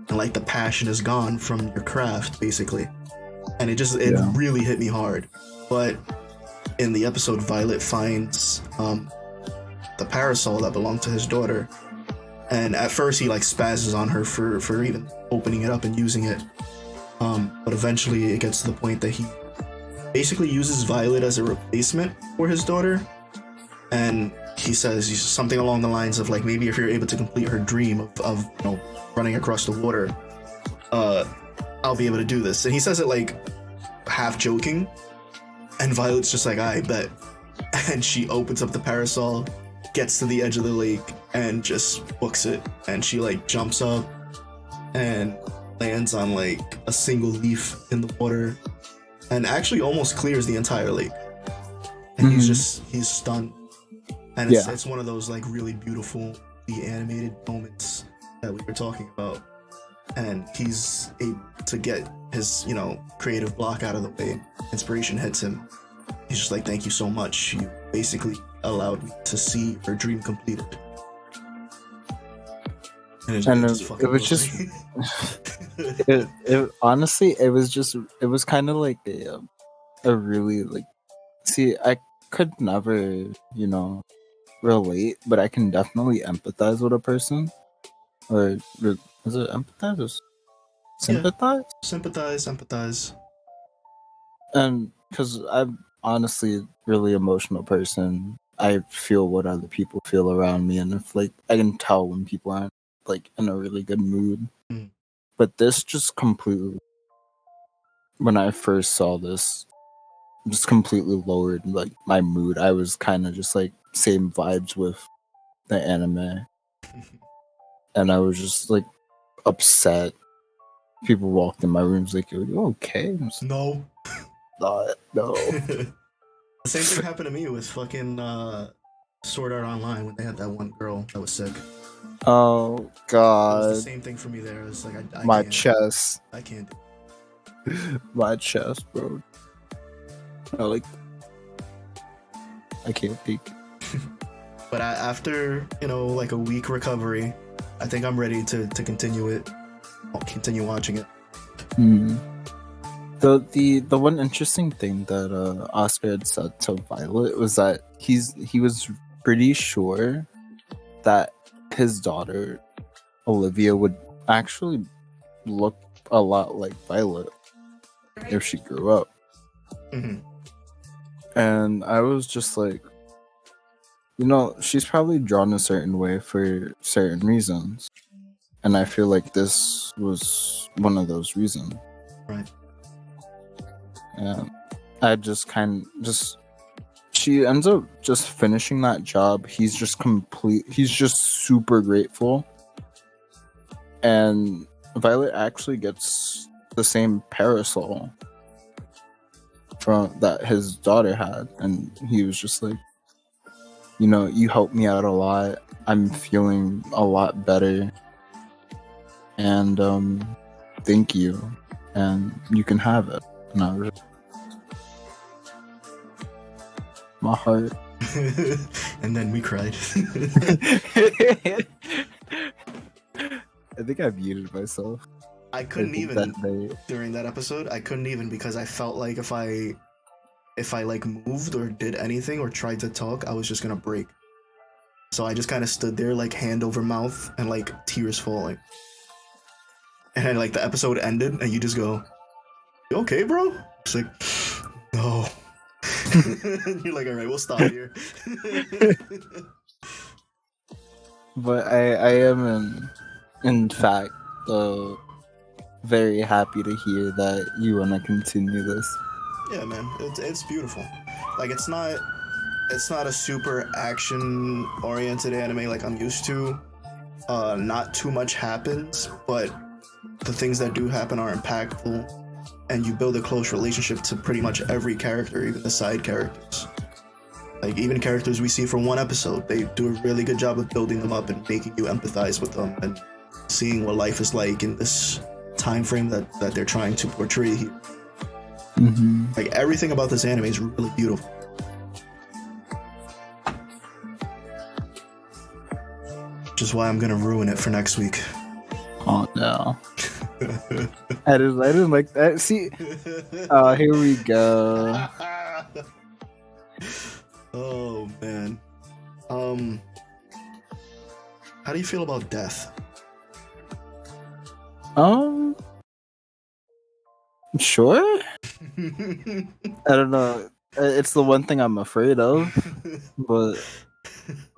And like the passion is gone from your craft, basically. And it really hit me hard. But in the episode, Violet finds the parasol that belonged to his daughter. And at first he like spazzes on her for even opening it up and using it. But eventually it gets to the point that he basically uses Violet as a replacement for his daughter. And he says something along the lines of like, maybe if you're able to complete her dream of running across the water, I'll be able to do this. And he says it like half joking, and Violet's just like, I bet. And she opens up the parasol, gets to the edge of the lake, and just books it. And she like jumps up and lands on like a single leaf in the water, and actually almost clears the entire lake. And he's stunned. And it's one of those like really beautiful, animated moments that we were talking about. And he's able to get his, creative block out of the way. Inspiration hits him. He's just like, thank you so much. You basically allowed me to see her dream completed. And it was just honestly, it was kind of like a really like, see, I could never, relate, but I can definitely empathize with a person. Or is it empathize or sympathize? Yeah. Sympathize. And because I'm honestly a really emotional person, I feel what other people feel around me, and if like I can tell when people aren't like in a really good mood. But this just completely when I first saw this, just completely lowered like my mood. I was kind of just like same vibes with the anime, and I was just like upset. People walked in my rooms like, "Are you okay?" I was No. not. No. The same thing happened to me with fucking Sword Art Online when they had that one girl that was sick. Oh It was the God, same thing for me there. It was like I my can't. chest, I can't. my chest, bro. I can't peek. But after like a week recovery, I think I'm ready to continue it. I'll continue watching it. The one interesting thing that Oscar had said to Violet was that he was pretty sure that his daughter Olivia would actually look a lot like Violet if she grew up. Mm-hmm. And I was just like, she's probably drawn a certain way for certain reasons. And I feel like this was one of those reasons. Right. And I just she ends up just finishing that job. He's just super grateful. And Violet actually gets the same parasol from that his daughter had, and he was just like, you helped me out a lot. I'm feeling a lot better, and thank you, and you can have it. And I was my heart. And then we cried. I think I muted myself. I couldn't even during that episode. I couldn't even because I felt like if I like moved or did anything or tried to talk, I was just gonna break. So I just kind of stood there like hand over mouth and like tears falling. And then, like the episode ended and you just go, "You okay, bro?" It's like, no. You're like, all right, we'll stop here. But I am in fact very happy to hear that you want to continue this. Yeah, man, it's beautiful. Like it's not a super action oriented anime like I'm used to. Not too much happens, but the things that do happen are impactful, and you build a close relationship to pretty much every character, even the side characters. Like even characters we see from one episode, they do a really good job of building them up and making you empathize with them and seeing what life is like in this time frame that they're trying to portray here. Mm-hmm. Like everything about this anime is really beautiful. Which is why I'm gonna ruin it for next week. Oh no. I didn't like that. See, here we go. Oh man. How do you feel about death? Sure. I don't know. It's the one thing I'm afraid of, but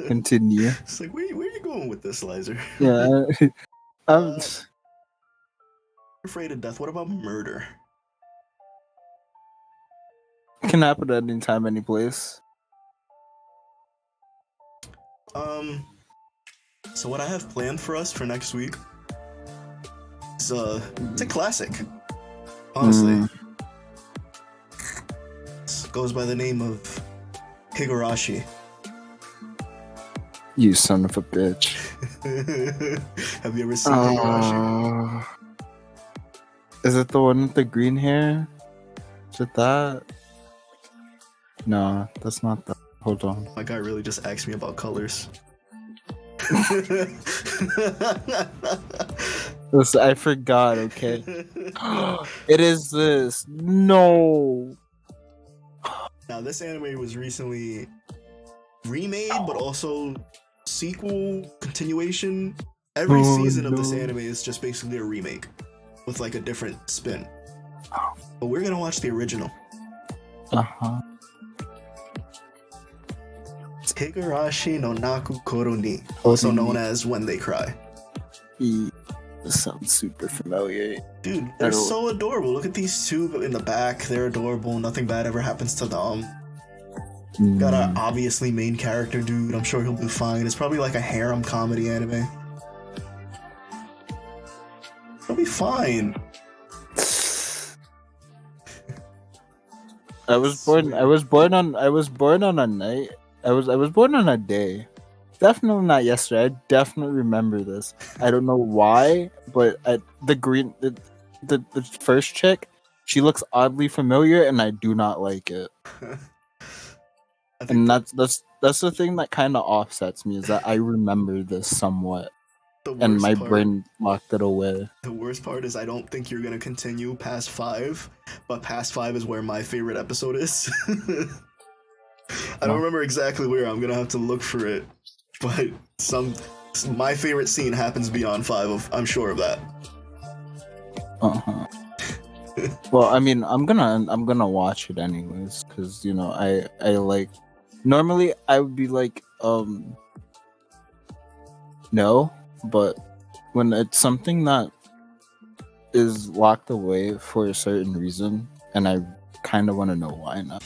continue. It's like, where are you going with this, Lizer? Yeah. I'm afraid of death. What about murder? Can happen at any time, any place. So what I have planned for us for next week is it's a classic. Honestly. It goes by the name of Higurashi. You son of a bitch. Have you ever seen Higurashi? Is it the one with the green hair? Is it that? No, that's not that. Hold on. My guy really just asked me about colors. Listen, I forgot, okay? It is this. No. Now, this anime was recently remade, but also sequel, continuation. Every season of this anime is just basically a remake with like a different spin. But we're gonna watch the original. Uh-huh. Higurashi no Naku Koro ni, also known as When They Cry. This sounds super familiar. Dude, they're so adorable. Look at these two in the back. They're adorable. Nothing bad ever happens to them. Got an obviously main character dude. I'm sure he'll do fine. It's probably like a harem comedy anime. He'll be fine. I was born on a night. I was born on a day. Definitely not yesterday. I definitely remember this. I don't know why, but the first chick, she looks oddly familiar, and I do not like it. And that's the thing that kind of offsets me, is that I remember this somewhat, and my brain locked it away. The worst part is I don't think you're gonna continue past 5, but past 5 is where my favorite episode is. I don't remember exactly where. I'm gonna have to look for it, but my favorite scene happens beyond 5. I'm sure of that. Well, I mean, I'm gonna watch it anyways, because you know I like. Normally, I would be like no, but when it's something that is locked away for a certain reason, and I kind of want to know why now.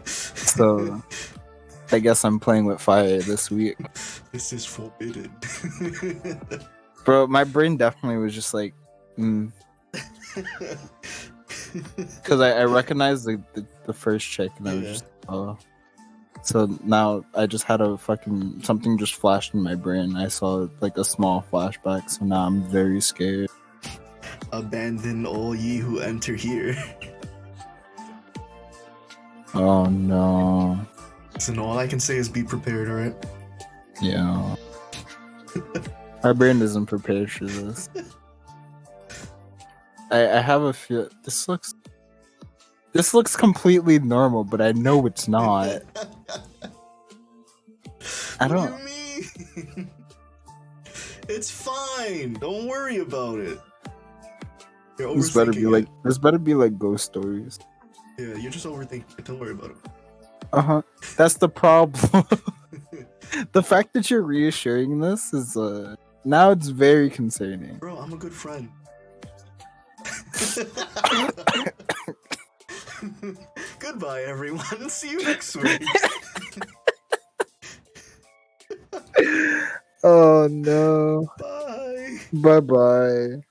So I guess I'm playing with fire this week. This is forbidden. Bro, my brain definitely was just like, because I recognized the first chick, and I was just, oh. So now I just had something just flashed in my brain. I saw like a small flashback, so now I'm very scared. Abandon all ye who enter here. Oh no. So all I can say is be prepared, alright? Yeah. My brain isn't prepared for this. I have a feel this looks completely normal, but I know it's not. I don't. What do you mean? It's fine. Don't worry about it. This better be like ghost stories. Yeah, you're just overthinking it. Don't worry about it. That's the problem. The fact that you're reassuring this is now it's very concerning. Bro, I'm a good friend. Goodbye, everyone. See you next week. Oh no. Bye. Bye bye.